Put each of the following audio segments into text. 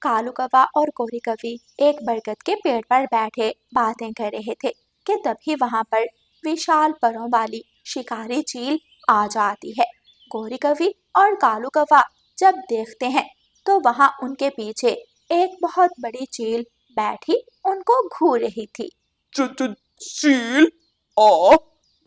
कालू कौवा और गोरी कौवी एक बरगद के पेड़ पर बैठे बातें कर रहे थे कि तभी वहां पर विशाल परों वाली शिकारी चील आ जाती है। गोरी कौवी और कालू कौवा जब देखते हैं तो वहां उनके पीछे एक बहुत बड़ी चील बैठी उनको घूर रही थी। चील आ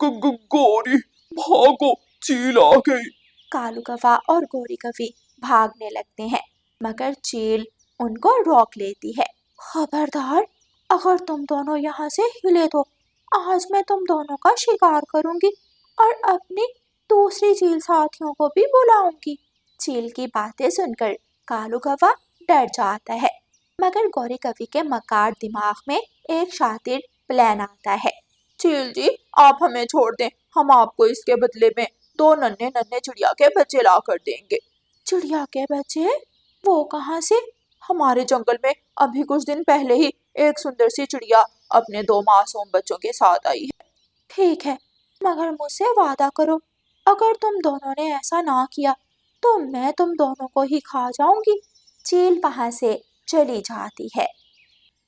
गोरी भागो, चील आ गई। कालू कौवा और गोरी कौवी भागने लगते हैं मगर चील उनको रोक लेती है। खबरदार, अगर तुम दोनों यहाँ से हिले तो आज मैं तुम दोनों का शिकार करूंगी और अपनी दूसरी चील साथियों को भी बुलाऊंगी। चील की बातें सुनकर कालू कौवा डर जाता है मगर गोरी कौवी के मकार दिमाग में एक शातिर प्लान आता है। चील जी, आप हमें छोड़ दें, हम आपको इसके बदले में 2 नन्हे नन्हे चिड़िया के बच्चे ला कर देंगे। चिड़िया के बच्चे? वो कहाँ से? हमारे जंगल में अभी कुछ दिन पहले ही एक सुंदर सी चिड़िया अपने 2 मासूम बच्चों के साथ आई है। ठीक है, मगर मुझसे वादा करो, अगर तुम दोनों ने ऐसा ना किया तो मैं तुम दोनों को ही खा जाऊंगी। चील वहां से चली जाती है।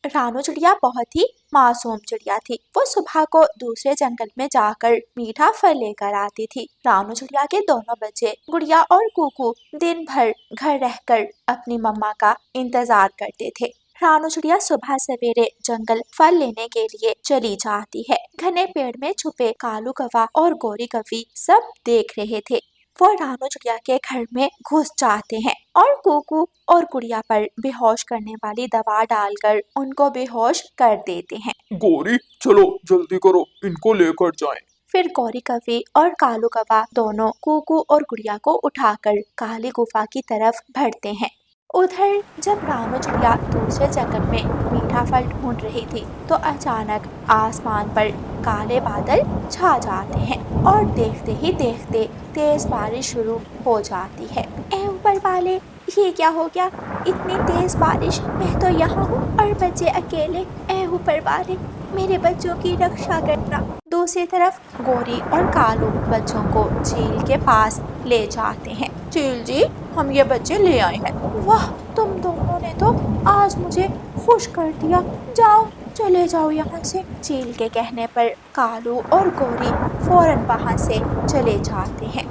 रानू चिड़िया बहुत ही मासूम चिड़िया थी। वो सुबह को दूसरे जंगल में जाकर मीठा फल लेकर आती थी। रानू चिड़िया के दोनों बच्चे गुड़िया और कुकू दिन भर घर रहकर अपनी मम्मा का इंतजार करते थे। रानू चिड़िया सुबह सवेरे जंगल फल लेने के लिए चली जाती है। घने पेड़ में छुपे कालू कौवा और गोरी कौवी सब देख रहे थे। वो रानू चिड़िया के घर में घुस जाते हैं और कुकू और गुड़िया पर बेहोश करने वाली दवा डालकर उनको बेहोश कर देते हैं। गोरी, चलो जल्दी करो, इनको लेकर जाएं। फिर गोरी कौवी और कालू कौवा दोनों कुकू और गुड़िया को उठाकर काली गुफा की तरफ बढ़ते हैं। उधर जब रानू चिड़िया दूसरे जंगल में मीठा फल ढूंढ रही थी तो अचानक आसमान पर काले बादल छा जाते हैं और देखते ही देखते तेज बारिश शुरू हो जाती है। ए ऊपर वाले, ये क्या हो गया? इतनी तेज बारिश, मैं तो यहाँ हूँ और बच्चे अकेले। ए ऊपर वाले, मेरे बच्चों की रक्षा करना। दूसरी तरफ गोरी और कालू बच्चों को चील के पास ले जाते हैं। चील जी, हम ये बच्चे ले आए हैं। वाह, तुम दोनों ने तो आज मुझे खुश कर दिया। जाओ, चले जाओ यहाँ से। चील के कहने पर कालू और गोरी फौरन वहाँ से चले जाते हैं।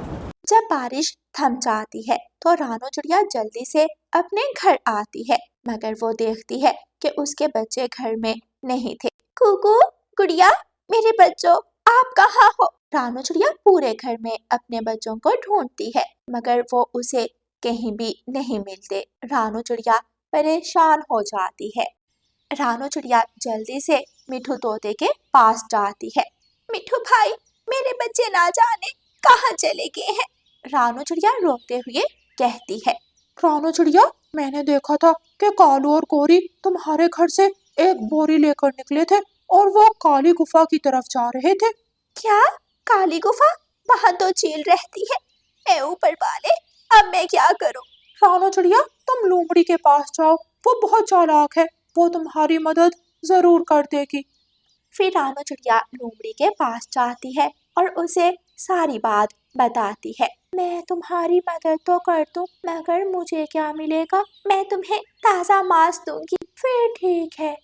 जब बारिश थम जाती है तो रानू चिड़िया जल्दी से अपने घर आती है मगर वो देखती है कि उसके बच्चे घर में नहीं थे। कुकू, गुड़िया, मेरे बच्चों, आप कहाँ हो? रानू चिड़िया पूरे घर में अपने बच्चों को ढूंढती है मगर वो उसे कहीं भी नहीं मिलते। रानू चिड़िया परेशान हो जाती है। रानू चिड़िया जल्दी से मिठू तोते के पास जाती है। मिठू भाई, मेरे बच्चे ना जाने कहाँ चले गए हैं? रानू चिड़िया रोते हुए कहती है। रानू चिड़िया, मैंने देखा था कि कालू और गोरी तुम्हारे घर से एक बोरी लेकर निकले थे और वो काली गुफा की तरफ जा रहे थे। क्या? काली गुफा? वहाँ तो चील रहती है। ए ऊपर वाले, अब मैं क्या करूँ? रानू चिड़िया, तुम लोमड़ी के पास जाओ, वो बहुत चालाक है, वो तुम्हारी मदद जरूर कर देगी। फिर रानू चिड़िया लोमड़ी के पास जाती है और उसे सारी बात बताती है। मैं तुम्हारी मदद तो कर दूं मगर मुझे क्या मिलेगा? मैं तुम्हें ताज़ा मांस दूंगी। फिर ठीक है।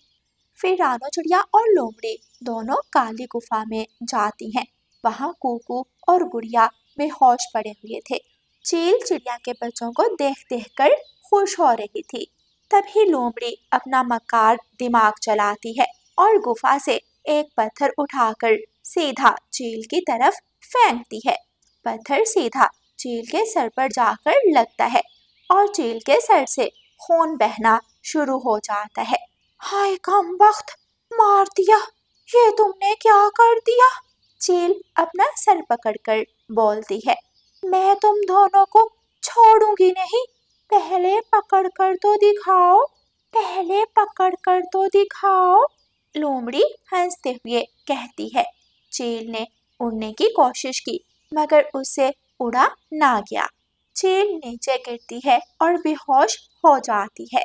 फिर रानू चिड़िया और लोमड़ी दोनों काली गुफा में जाती हैं। वहाँ कुकू और गुड़िया बेहोश पड़े हुए थे। चील चिड़िया के बच्चों को देख देख कर खुश हो रही थी। तभी लोमड़ी अपना मकार दिमाग चलाती है और गुफा से एक पत्थर उठाकर सीधा चील की तरफ फेंकती है। पत्थर सीधा चील के सर पर जाकर लगता है और चील के सर से खून बहना शुरू हो जाता है। हाय कमबख्त, मार दिया, ये तुमने क्या कर दिया? चील अपना सर पकड़कर बोलती है। मैं तुम दोनों को छोड़ूंगी नहीं। पहले पकड़ कर तो दिखाओ, पहले पकड़ कर तो दिखाओ। लोमड़ी हंसते हुए कहती है। चील ने उड़ने की कोशिश की मगर उससे उड़ा ना गया। चील नीचे गिरती है और बेहोश हो जाती है।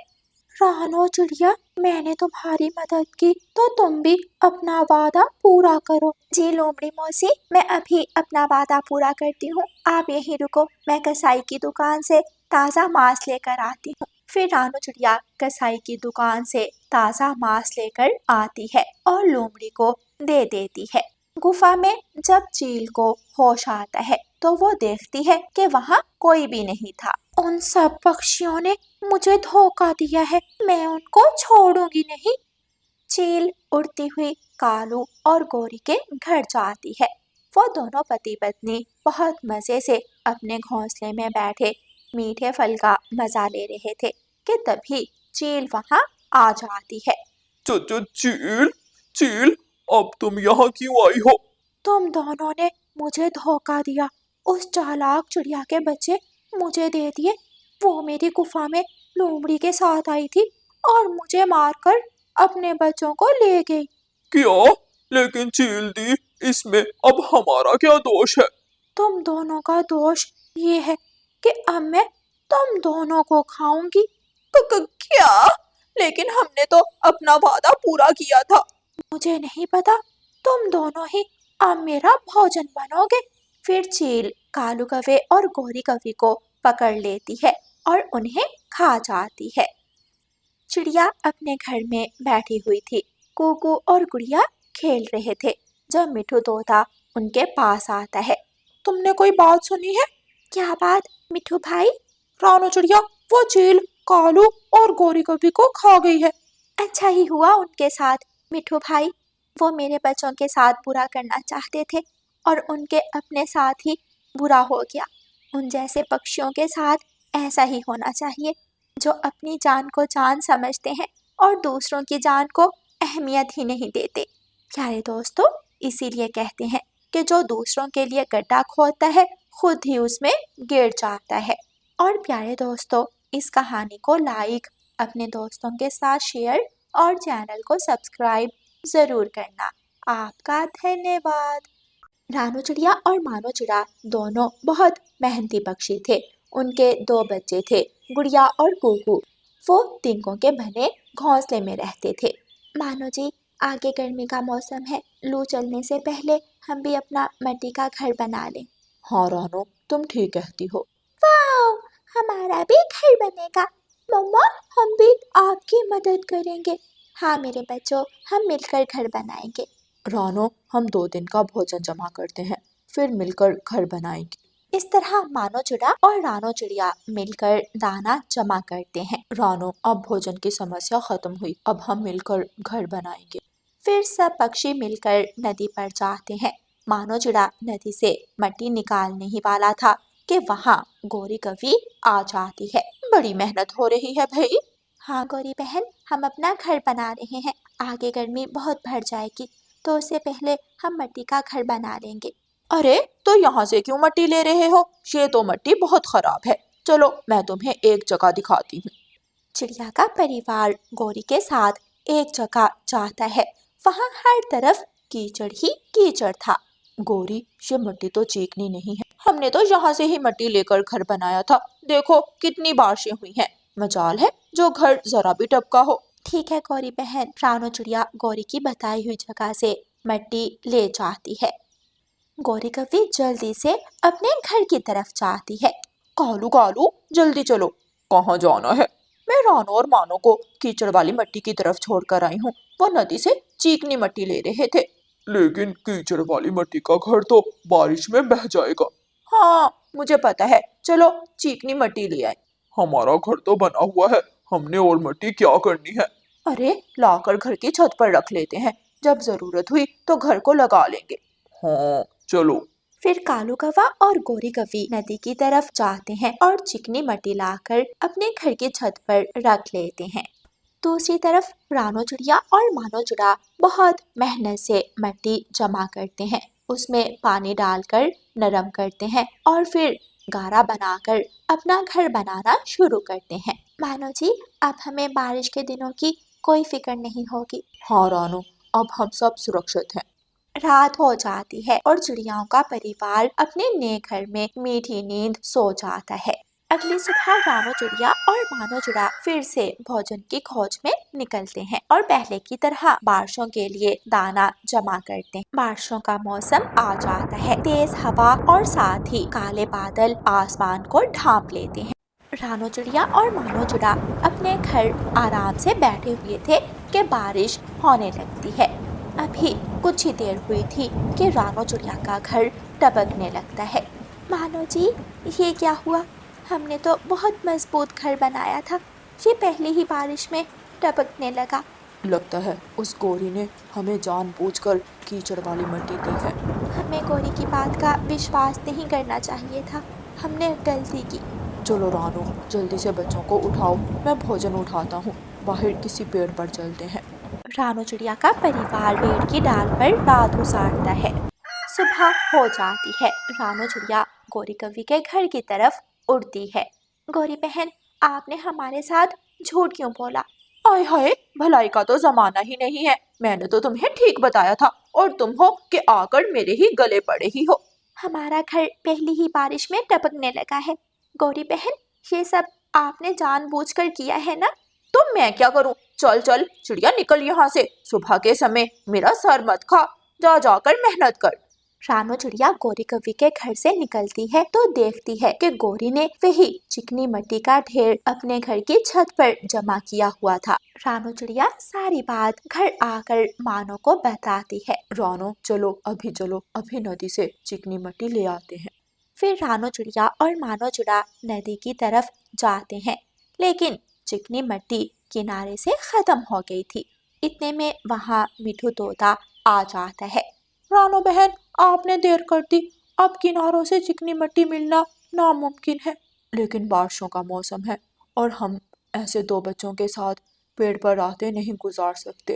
रानू चिड़िया, मैंने तुम्हारी मदद की तो तुम भी अपना वादा पूरा करो। जी लोमड़ी मौसी, मैं अभी अपना वादा पूरा करती हूँ। आप यहीं रुको, मैं कसाई की दुकान से ताज़ा मांस लेकर आती हूँ। फिर रानू चिड़िया कसाई की दुकान से ताज़ा मांस लेकर आती है और लोमड़ी को दे देती है। गुफा में जब चील को होश आता है तो वो देखती है कि वहाँ कोई भी नहीं था। उन सब पक्षियों ने मुझे धोखा दिया है, मैं उनको छोड़ूंगी नहीं। चील उड़ती हुई कालू और गोरी के घर जाती है। वो दोनों पति पत्नी बहुत मजे से अपने घोंसले में बैठे मीठे फल का मजा ले रहे थे कि तभी चील वहां आ जाती है। चील चील, अब तुम यहाँ क्यों आई हो? तुम दोनों ने मुझे धोखा दिया। उस चालाक चिड़िया के बच्चे मुझे दे दिए। वो मेरी गुफा में लोमड़ी के साथ आई थी और मुझे मारकर अपने बच्चों को ले गई। क्या? लेकिन चील दी, इसमें अब हमारा क्या दोष है? तुम दोनों का दोष ये है कि अब मैं तुम दोनों को खाऊंगी। क्या? लेकिन हमने तो अपना वादा पूरा किया था। मुझे नहीं पता, तुम दोनों ही अब मेरा भोजन बनोगे। फिर चील कालू कौवे और गोरी कौवी को पकड़ लेती है और उन्हें खा जाती है। चिड़िया अपने घर में बैठी हुई थी। कुकू और गुड़िया खेल रहे थे जब मिठू तोता उनके पास आता है। तुमने कोई बात सुनी है? क्या बात मिठू भाई? रानू चिड़िया वो चील कालू और गोरी कौवी को खा गई है। अच्छा ही हुआ उनके साथ मिठू भाई। वो मेरे बच्चों के साथ बुरा करना चाहते थे और उनके अपने साथ ही बुरा हो गया। उन जैसे पक्षियों के साथ ऐसा ही होना चाहिए, जो अपनी जान को जान समझते हैं और दूसरों की जान को अहमियत ही नहीं देते। प्यारे दोस्तों, इसीलिए कहते हैं कि जो दूसरों के लिए गड्ढा खोदता है खुद ही उसमें गिर जाता है। और प्यारे दोस्तों, इस कहानी को लाइक, अपने दोस्तों के साथ शेयर और चैनल को सब्सक्राइब ज़रूर करना। आपका धन्यवाद। रानू चिड़िया और मानो चिड़ा दोनों बहुत मेहनती पक्षी थे। उनके 2 बच्चे थे, गुड़िया और कुकू। वो तिनकों के बने घोंसले में रहते थे। मानो जी, आगे गर्मी का मौसम है, लू चलने से पहले हम भी अपना मिट्टी का घर बना लें। हाँ रानू, तुम ठीक कहती हो। वाओ, हमारा भी घर बनेगा। मम्मा, हम भी आपकी मदद करेंगे। हाँ मेरे बच्चों, हम मिलकर घर बनाएंगे। रानू, हम 2 दिन का भोजन जमा करते हैं, फिर मिलकर घर बनाएंगे। इस तरह मानो चिड़ा और रानो चिड़िया मिलकर दाना जमा करते हैं। रानू, अब भोजन की समस्या खत्म हुई, अब हम मिलकर घर बनाएंगे। फिर सब पक्षी मिलकर नदी पर जाते हैं। मानो चिड़ा नदी से मिट्टी निकालने ही वाला था कि वहाँ गोरी कौवी आ जाती है। बड़ी मेहनत हो रही है भाई। हाँ गोरी बहन, हम अपना घर बना रहे हैं। आगे गर्मी बहुत बढ़ जाएगी, तो उससे पहले हम मिट्टी का घर बना लेंगे। अरे, तो यहाँ से क्यों मिट्टी ले रहे हो? ये तो मिट्टी बहुत खराब है। चलो, मैं तुम्हें एक जगह दिखाती हूँ। चिड़िया का परिवार गोरी के साथ एक जगह जाता है। वहाँ हर तरफ कीचड़ ही कीचड़ था। गोरी, ये मिट्टी तो चीकनी नहीं है। हमने तो यहाँ से ही मिट्टी लेकर घर बनाया था। देखो कितनी बारिशें हुई हैं। मजाल है जो घर जरा भी टपका हो। ठीक है गोरी बहन। रानो चिड़िया गोरी की बताई हुई जगह से मिट्टी ले जाती है। गोरी कौवी जल्दी से अपने घर की तरफ जाती है। कालू कालू, जल्दी चलो। कहाँ जाना है? मैं रानू और मानो को कीचड़ वाली मिट्टी की तरफ छोड़कर आई हूँ। वो नदी से चीकनी मिट्टी ले रहे थे। लेकिन कीचड़ वाली मिट्टी का घर तो बारिश में बह जाएगा। हाँ, मुझे पता है। चलो चीकनी मिट्टी ले आए। हमारा घर तो बना हुआ है, हमने और मिट्टी क्या करनी है? अरे, लाकर घर की छत पर रख लेते हैं, जब जरूरत हुई तो घर को लगा लेंगे। हाँ चलो। फिर कालू कौवा और गोरी कौवी नदी की तरफ जाते हैं और चिकनी मिट्टी लाकर अपने घर की छत पर रख लेते हैं। दूसरी तरफ रानो चिड़िया और मानो चिड़ा बहुत मेहनत से मिट्टी जमा करते हैं। उसमें पानी डालकर नरम करते हैं और फिर गारा बनाकर अपना घर बनाना शुरू करते हैं। मानो जी, अब हमें बारिश के दिनों की कोई फिक्र नहीं होगी। हाँ रानू, अब हम सब सुरक्षित हैं। रात हो जाती है और चिड़ियाओं का परिवार अपने नए घर में मीठी नींद सो जाता है। अगली सुबह रानो चिड़िया और मानो चिड़ा फिर से भोजन की खोज में निकलते हैं और पहले की तरह बारिशों के लिए दाना जमा करते हैं। बारिशों का मौसम आ जाता है। तेज हवा और साथ ही काले बादल आसमान को ढांप लेते हैं। रानो चिड़िया और मानो चिड़ा अपने घर आराम से बैठे हुए थे कि बारिश होने लगती है। अभी कुछ ही देर हुई थी कि रानो चिड़िया का घर टपकने लगता है। मानो जी, ये क्या हुआ? हमने तो बहुत मजबूत घर बनाया था, ये पहली ही बारिश में टपकने लगा। लगता है उस गोरी ने हमें जानबूझकर कीचड़ वाली मिट्टी दी है। हमें गोरी की बात का विश्वास नहीं करना चाहिए था, हमने गलती की। चलो रानो, जल्दी से बच्चों को उठाओ, मैं भोजन उठाता हूँ। बाहर किसी पेड़ पर चलते हैं। रानो चिड़िया का परिवार पेड़ की डाल पर रात गुजारता है। सुबह हो जाती है। रानो चिड़िया गोरी कवि के घर की तरफ उड़ती है। गोरी बहन, आपने हमारे साथ झूठ क्यों बोला? आय हाय, भलाई का तो जमाना ही नहीं है। मैंने तो तुम्हें ठीक बताया था और तुम हो कि आकर मेरे ही गले पड़े ही हो। हमारा घर पहली ही बारिश में टपकने लगा है। गोरी बहन, ये सब आपने जानबूझकर किया है ना? तो मैं क्या करूं? चल चल चिड़िया, निकल यहाँ से। सुबह के समय मेरा सर मत खा, जा जाकर मेहनत कर। रानो चिड़िया गोरी कवि के घर से निकलती है तो देखती है कि गोरी ने वही चिकनी मिट्टी का ढेर अपने घर की छत पर जमा किया हुआ था। रानो चिड़िया सारी बात घर आकर मानो को बताती है। रानो, चलो अभी नदी से चिकनी मिट्टी ले आते हैं। फिर रानो चिड़िया और मानो चिड़ा नदी की तरफ जाते हैं, लेकिन चिकनी मिट्टी किनारे से खत्म हो गई थी। इतने में वहाँ मिठू तोता आ जाता है। रानो बहन, आपने देर कर दी। अब किनारों से चिकनी मिट्टी मिलना नामुमकिन है। लेकिन बारिशों का मौसम है और हम ऐसे दो बच्चों के साथ पेड़ पर रातें नहीं गुजार सकते।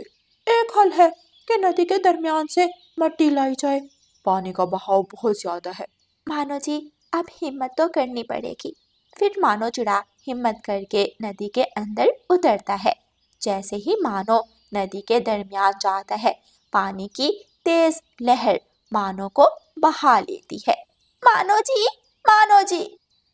एक हल है कि नदी के दरमियान से मिट्टी लाई जाए। पानी का बहाव बहुत ज्यादा है। मानो जी, अब हिम्मत तो करनी पड़ेगी। फिर मानो चिड़ा हिम्मत करके नदी के अंदर उतरता है। जैसे ही मानो नदी के दरमियान जाता है, पानी की तेज लहर मानो को बहा लेती है। मानो जी, मानो जी!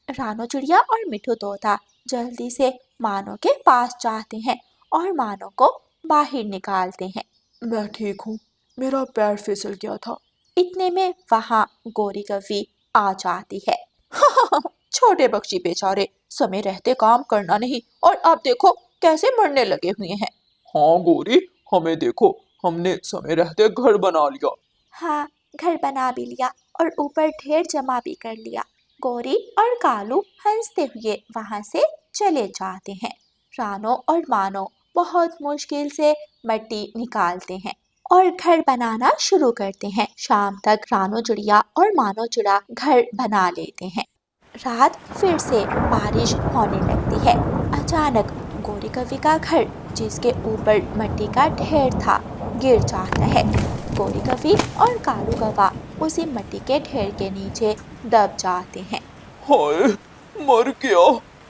रानो चिड़िया और मिठू तोता जल्दी से मानो के पास जाते हैं और मानो को बाहर निकालते हैं। मैं ठीक हूँ, मेरा पैर फिसल गया था। इतने में वहाँ गोरी कवि आ जाती है। छोटे पक्षी बेचारे, समय रहते काम करना नहीं और अब देखो कैसे मरने लगे हुए हैं। हाँ गोरी, हमें देखो, हमने समय रहते घर बना लिया। हाँ, घर बना भी लिया और ऊपर ढेर जमा भी कर लिया। गोरी और कालू हंसते हुए वहां से चले जाते हैं। रानो और मानो बहुत मुश्किल से मिट्टी निकालते हैं और घर बनाना शुरू करते हैं। शाम तक रानो चिड़िया और मानो चिड़ा घर बना लेते हैं। रात फिर से बारिश होने लगती है। अचानक गोरी कवि का घर, जिसके ऊपर मिट्टी का ढेर था, गिर जाता है। गोरी कवि और कालू कौवा उसी मिट्टी के ढेर के नीचे दब जाते हैं। हाय, मर गया।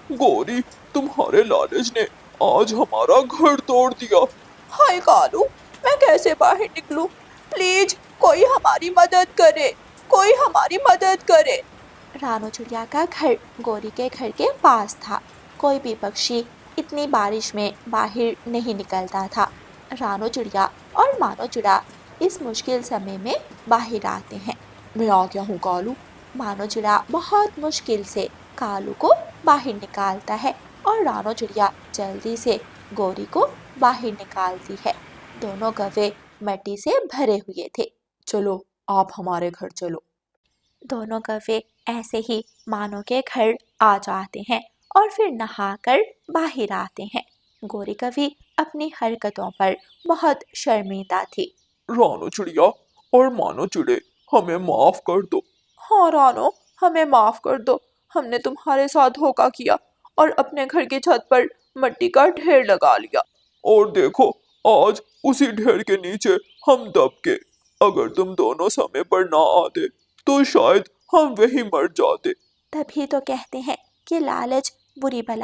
गोरी, तुम्हारे लालच ने आज हमारा घर तोड़ दिया। हाय कालू, मैं कैसे बाहर निकलूं? प्लीज कोई हमारी मदद करे, कोई हमारी मदद करे। रानो चिड़िया का घर गोरी के घर के पास था। कोई भी पक्षी इतनी बारिश में बाहर नहीं निकलता था। रानो चिड़िया और मानो चिड़ा इस मुश्किल समय में बाहर आते हैं। मैं आ गया हूँ कालू। मानो चिड़ा बहुत मुश्किल से कालू को बाहर निकालता है और रानो चिड़िया जल्दी से गोरी को बाहर निकालती है। दोनों कौवे मिट्टी से भरे हुए थे। चलो आप हमारे घर चलो। दोनों कौवे ऐसे ही मानो के घर आ जाते हैं और फिर नहाकर बाहर आते हैं। गोरी कवि अपनी हरकतों पर बहुत शर्मिंदा थी। रानो चिड़िया और मानो चिड़े, हमें माफ कर दो। हाँ रानो, हमें माफ कर दो। हमने तुम्हारे साथ धोखा किया और अपने घर की छत पर मिट्टी का ढेर लगा लिया। और देखो, आज उसी ढेर के नीचे हम दब के। अगर तुम दोनों समय पर ना आते तो शायद हम वहीं मर जाते। तभी तो कहते हैं कि लालच बुरी बला